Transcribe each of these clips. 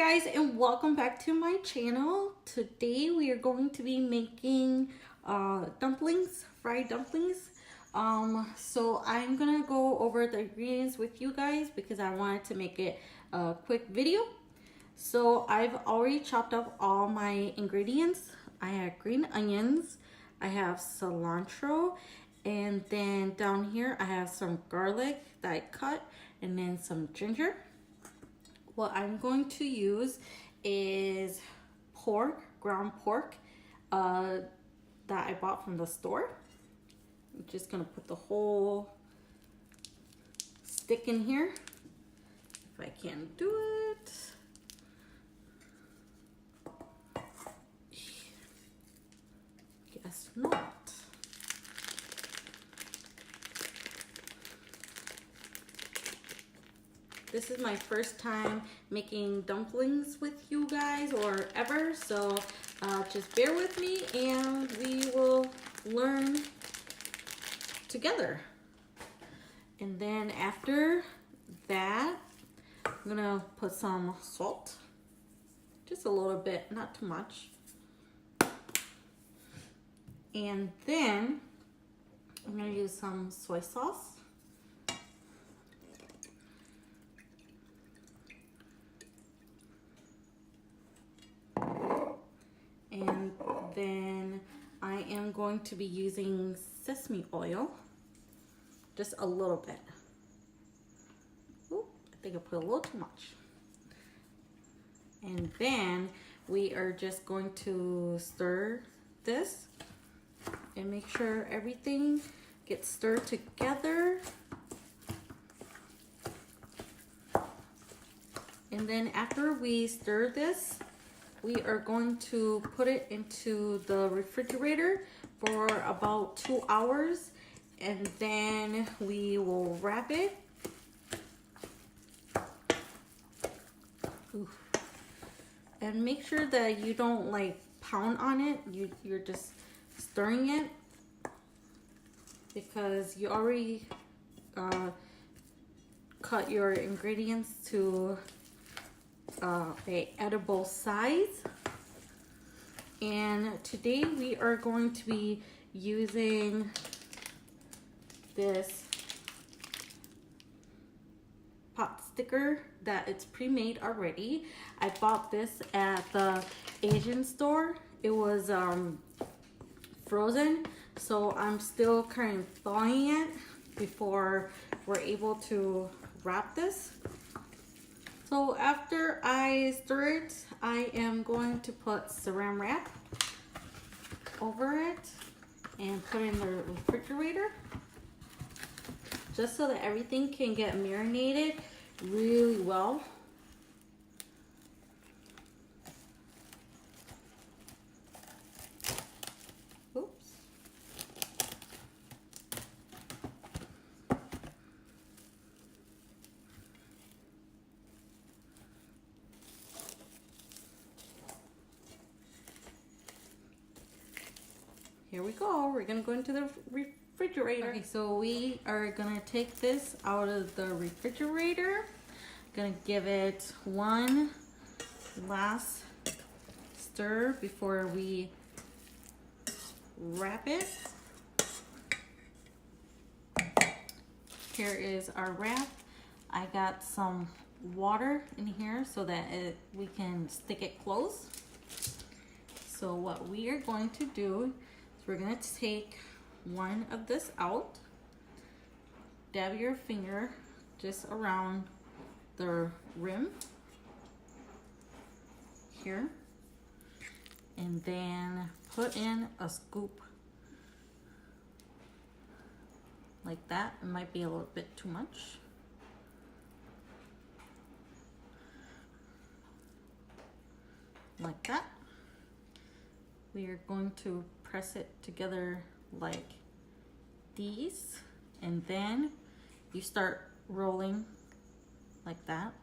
guys, and welcome back to my channel. Today we are going to be making dumplings, fried dumplings. So I'm gonna go over the ingredients with you guys because I wanted to make it a quick video. So I've already chopped up all my ingredients. I have green onions, I have cilantro, and then down here I have some garlic that I cut, and then some ginger. What I'm going to use is pork, ground pork, that I bought from the store. I'm just gonna put the whole stick in here, if I can do it. Guess not. This is my first time making dumplings with you guys, or ever, so just bear with me and we will learn together. And then after that, I'm gonna put some salt, just a little bit, not too much. And then I'm gonna use some soy sauce. And then I am going to be using sesame oil, just a little bit. Ooh, I think I put a little too much. And then we are just going to stir this and make sure everything gets stirred together. And then after we stir this, we are going to put it into the refrigerator for about 2 hours, and then we will wrap it. Oof. And make sure that you don't like pound on it. You're just stirring it, because you already cut your ingredients to a edible size. And today we are going to be using this pot sticker that it's pre-made already. I bought this at the Asian store. It was frozen, so I'm still kind of thawing it before we're able to wrap this. So after I stir it, I am going to put saran wrap over it and put it in the refrigerator, just so that everything can get marinated really well. Oops. Here we go. We're gonna go into the refrigerator. Okay, so we are gonna take this out of the refrigerator. Gonna give it one last stir before we wrap it. Here is our wrap. I got some water in here so that we can stick it closed. So what we are going to do, we're gonna take one of this out, dab your finger just around the rim here, and then put in a scoop like that. It might be a little bit too much. Like that. We are going to press it together like these, and then you start rolling like that.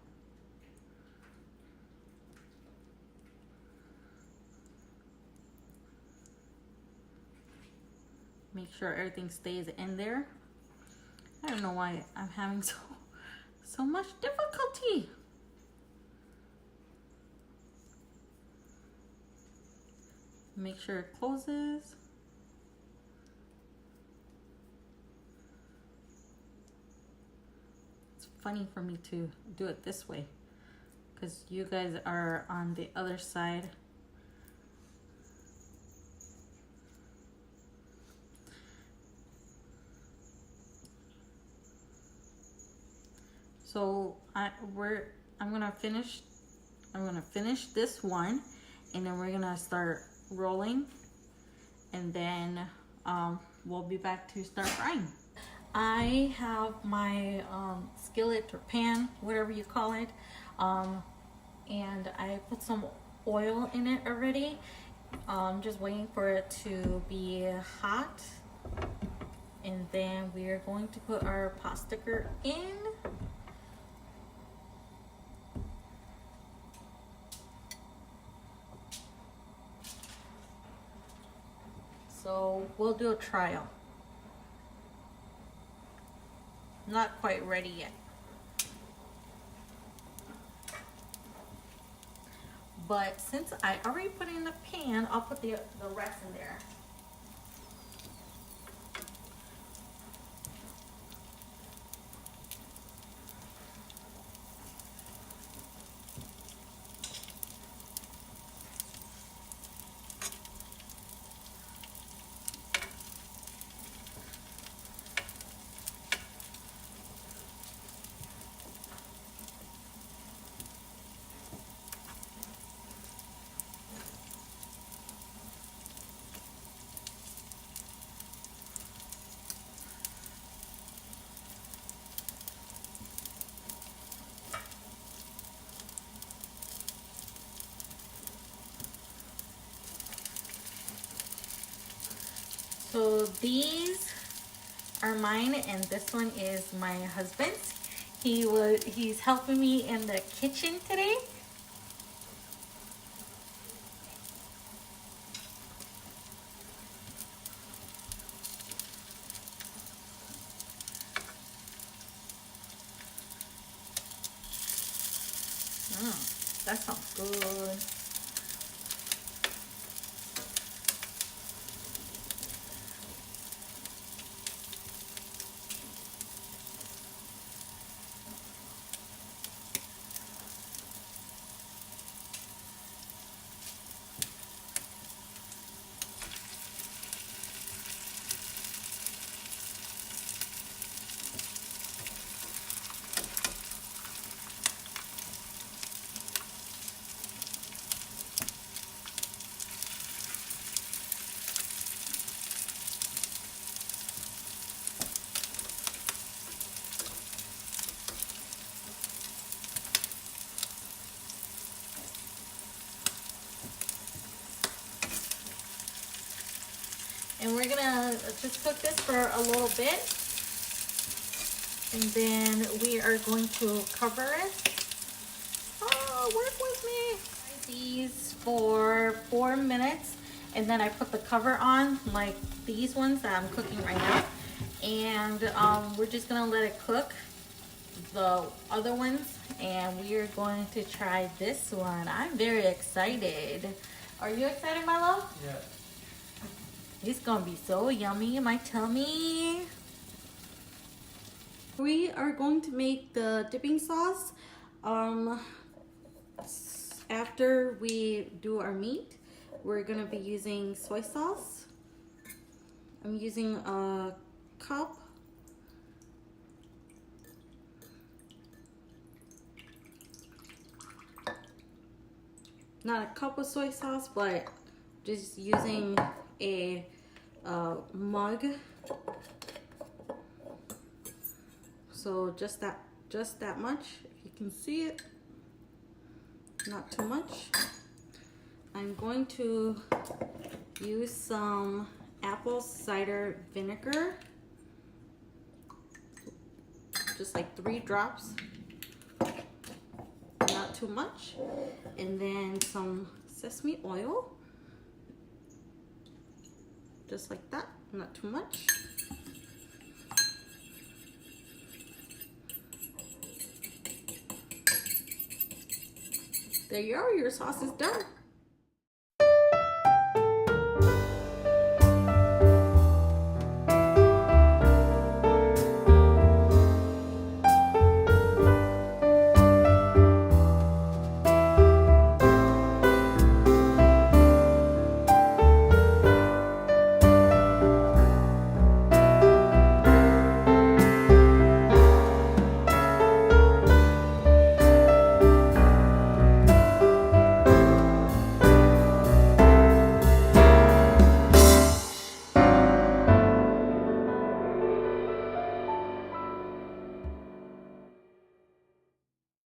Make sure everything stays in there. I don't know why I'm having so much difficulty. Make sure it closes. It's funny for me to do it this way because you guys are on the other side. So I'm gonna finish this one, and then we're gonna start rolling, and then we'll be back to start frying. I have my skillet or pan, whatever you call it, and I put some oil in it already. Just waiting for it to be hot, and then we are going to put our pot sticker in. So we'll do a trial. Not quite ready yet. But since I already put it in the pan, I'll put the rest in there. So these are mine, and this one is my husband's. He's helping me in the kitchen today. That sounds good. And we're gonna just cook this for a little bit, and then we are going to cover it. Oh, work with me. Fry these for 4 minutes, and then I put the cover on, like these ones that I'm cooking right now. And we're just gonna let it cook, the other ones, and we are going to try this one. I'm very excited. Are you excited, my love? Yeah. It's gonna be so yummy in my tummy. We are going to make the dipping sauce after we do our meat. We're gonna be using soy sauce. I'm using a cup. Not a cup of soy sauce, but just using a mug. So just that much, if you can see it, not too much. I'm going to use some apple cider vinegar, just like 3 drops, not too much, and then some sesame oil, just like that, not too much. There you are, your sauce is done.